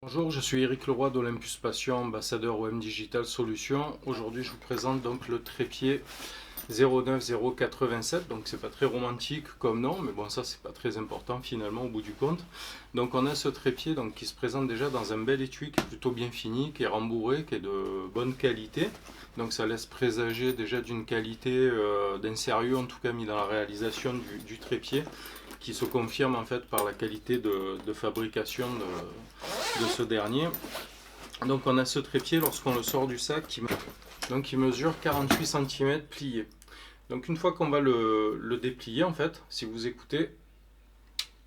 Bonjour, je suis Eric Leroy d'Olympus Passion, ambassadeur OM Digital Solutions. Aujourd'hui, je vous présente donc le trépied 09087. Donc, c'est pas très romantique comme nom, mais bon, ça, c'est pas très important finalement au bout du compte. Donc, on a ce trépied donc, qui se présente déjà dans un bel étui qui est plutôt bien fini, qui est rembourré, qui est de bonne qualité. Donc, ça laisse présager déjà d'une qualité, d'un sérieux en tout cas mis dans la réalisation du trépied, qui se confirme en fait par la qualité de fabrication de ce dernier. Donc on a ce trépied lorsqu'on le sort du sac qui mesure 48 cm plié. Donc une fois qu'on va le déplier en fait, si vous écoutez,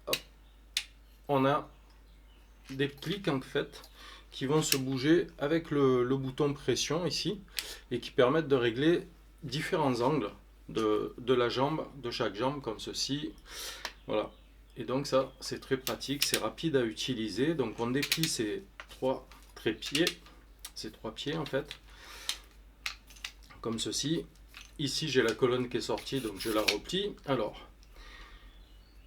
hop, on a des clics en fait qui vont se bouger avec le bouton pression ici et qui permettent de régler différents angles de la jambe, de chaque jambe comme ceci. Voilà. Et donc ça, c'est très pratique, c'est rapide à utiliser. Donc on déplie ces trois trépieds, ces trois pieds en fait, comme ceci. Ici, j'ai la colonne qui est sortie, donc je la replie. Alors,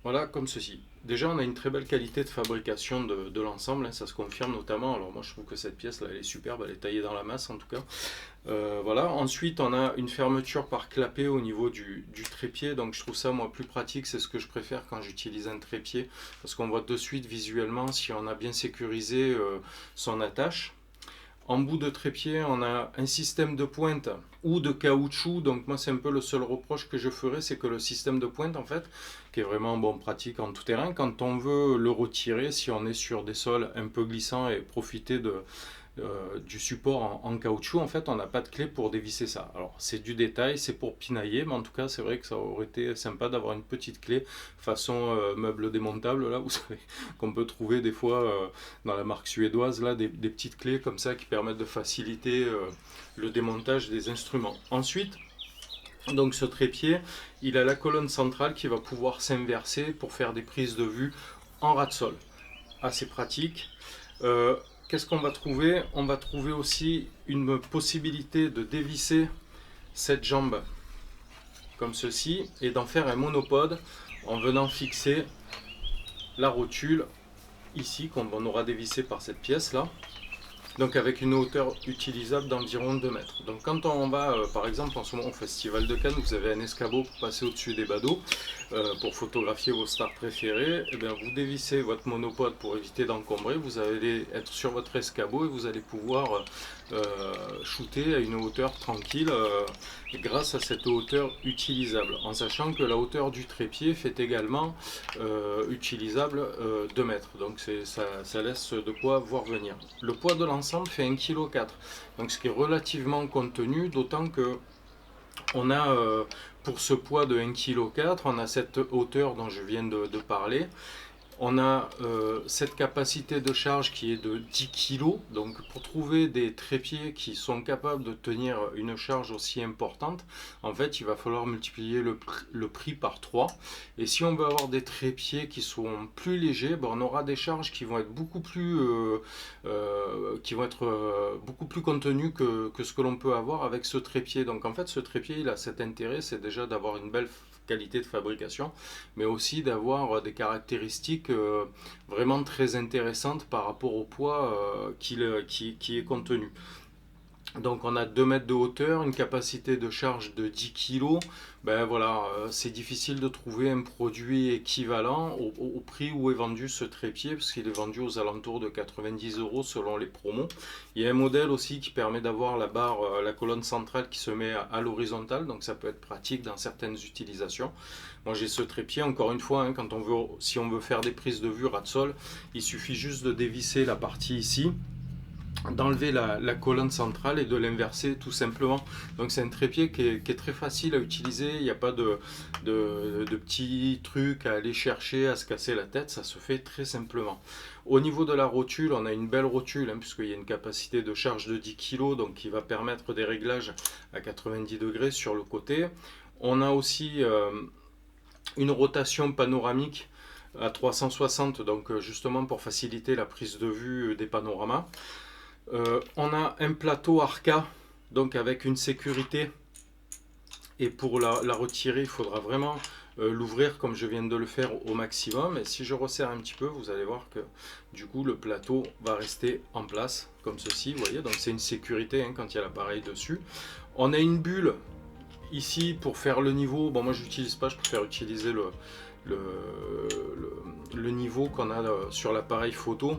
voilà, comme ceci. Déjà, on a une très belle qualité de fabrication de l'ensemble, hein, ça se confirme notamment. Alors moi, je trouve que cette pièce-là, elle est superbe, elle est taillée dans la masse en tout cas. Voilà. Ensuite, on a une fermeture par clapet au niveau du trépied, donc je trouve ça moi plus pratique, c'est ce que je préfère quand j'utilise un trépied, parce qu'on voit de suite visuellement si on a bien sécurisé son attache. En bout de trépied, on a un système de pointe ou de caoutchouc. Donc moi, c'est un peu le seul reproche que je ferais, c'est que le système de pointe, en fait, qui est vraiment bon pratique en tout terrain, quand on veut le retirer, si on est sur des sols un peu glissants et profiter du support en caoutchouc, en fait, on n'a pas de clé pour dévisser ça. Alors, c'est du détail, c'est pour pinailler, mais en tout cas, c'est vrai que ça aurait été sympa d'avoir une petite clé façon meuble démontable, là, vous savez, qu'on peut trouver des fois dans la marque suédoise, là, des petites clés comme ça qui permettent de faciliter le démontage des instruments. Ensuite, donc ce trépied, il a la colonne centrale qui va pouvoir s'inverser pour faire des prises de vue en ras de sol. Assez pratique. Qu'est-ce qu'on va trouver? On va trouver aussi une possibilité de dévisser cette jambe comme ceci et d'en faire un monopode en venant fixer la rotule ici qu'on aura dévissé par cette pièce là. Donc avec une hauteur utilisable d'environ 2 mètres. Donc quand on va, par exemple en ce moment au Festival de Cannes, vous avez un escabeau pour passer au-dessus des badauds, pour photographier vos stars préférées, et bien vous dévissez votre monopode pour éviter d'encombrer, vous allez être sur votre escabeau et vous allez pouvoir shooter à une hauteur tranquille grâce à cette hauteur utilisable, en sachant que la hauteur du trépied fait également utilisable 2 mètres, donc ça laisse de quoi voir venir. Le poids de l'ensemble fait 1,4 kg, donc ce qui est relativement contenu, d'autant que on a pour ce poids de 1,4 kg, on a cette hauteur dont je viens de parler. On a cette capacité de charge qui est de 10 kg. Donc pour trouver des trépieds qui sont capables de tenir une charge aussi importante, en fait il va falloir multiplier le prix par 3. Et si on veut avoir des trépieds qui sont plus légers, ben, on aura des charges qui vont être beaucoup plus, beaucoup plus contenues que ce que l'on peut avoir avec ce trépied. Donc en fait ce trépied il a cet intérêt, c'est déjà d'avoir une belle qualité de fabrication, mais aussi d'avoir des caractéristiques vraiment très intéressantes par rapport au poids qui est contenu. Donc on a 2 mètres de hauteur, une capacité de charge de 10 kg. Ben voilà, c'est difficile de trouver un produit équivalent au prix où est vendu ce trépied, parce qu'il est vendu aux alentours de 90 € selon les promos. Il y a un modèle aussi qui permet d'avoir la barre, la colonne centrale qui se met à l'horizontale, donc ça peut être pratique dans certaines utilisations. Moi j'ai ce trépied, encore une fois, hein, si on veut faire des prises de vue ras de sol, il suffit juste de dévisser la partie ici, d'enlever la colonne centrale et de l'inverser tout simplement. Donc c'est un trépied qui est très facile à utiliser, il n'y a pas de petits trucs à aller chercher, à se casser la tête, ça se fait très simplement. Au niveau de la rotule, on a une belle rotule, hein, puisqu'il y a une capacité de charge de 10 kg, donc qui va permettre des réglages à 90 degrés sur le côté. On a aussi une rotation panoramique à 360, donc justement pour faciliter la prise de vue des panoramas. On a un plateau Arca, donc avec une sécurité, et pour la retirer il faudra vraiment l'ouvrir comme je viens de le faire au maximum. Et si je resserre un petit peu, vous allez voir que du coup le plateau va rester en place comme ceci, vous voyez. Donc c'est une sécurité hein, quand il y a l'appareil dessus. On a une bulle ici pour faire le niveau. Bon, moi j'utilise pas, je préfère utiliser le, le niveau qu'on a sur l'appareil photo,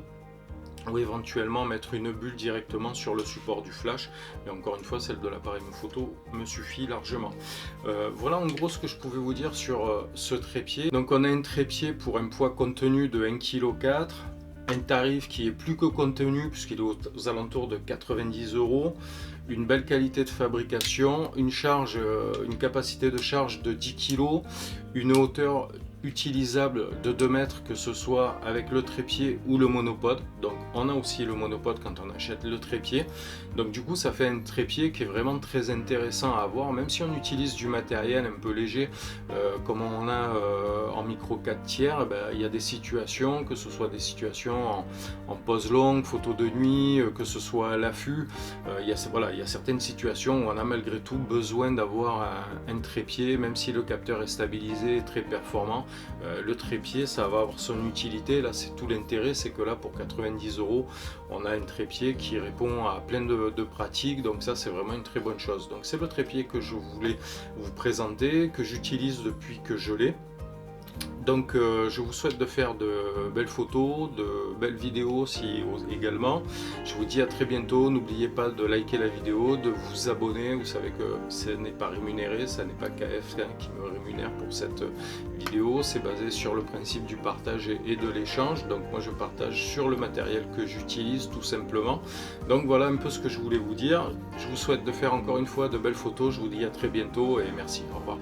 ou éventuellement mettre une bulle directement sur le support du flash, et encore une fois celle de l'appareil photo me suffit largement. Voilà en gros ce que je pouvais vous dire sur ce trépied. Donc on a un trépied pour un poids contenu de 1,4 kg, un tarif qui est plus que contenu puisqu'il est aux alentours de 90 €, une belle qualité de fabrication, une capacité de charge de 10 kg, une hauteur utilisable de 2 mètres, que ce soit avec le trépied ou le monopode. Donc on a aussi le monopode quand on achète le trépied. Donc du coup ça fait un trépied qui est vraiment très intéressant à avoir, même si on utilise du matériel un peu léger comme on a en micro 4 tiers. Il y a des situations, que ce soit des situations en pose longue, photo de nuit, que ce soit à l'affût, il y a certaines situations où on a malgré tout besoin d'avoir un trépied, même si le capteur est stabilisé, très performant. Le trépied ça va avoir son utilité. Là c'est tout l'intérêt, c'est que là pour 90 €, on a un trépied qui répond à plein de pratiques, donc ça c'est vraiment une très bonne chose. Donc c'est le trépied que je voulais vous présenter, que j'utilise depuis que je l'ai. Donc je vous souhaite de faire de belles photos, de belles vidéos aussi également. Je vous dis à très bientôt. N'oubliez pas de liker la vidéo, de vous abonner. Vous savez que ce n'est pas rémunéré, ça n'est pas KF qui me rémunère pour cette vidéo. C'est basé sur le principe du partage et de l'échange. Donc moi je partage sur le matériel que j'utilise tout simplement. Donc voilà un peu ce que je voulais vous dire. Je vous souhaite de faire encore une fois de belles photos. Je vous dis à très bientôt et merci. Au revoir.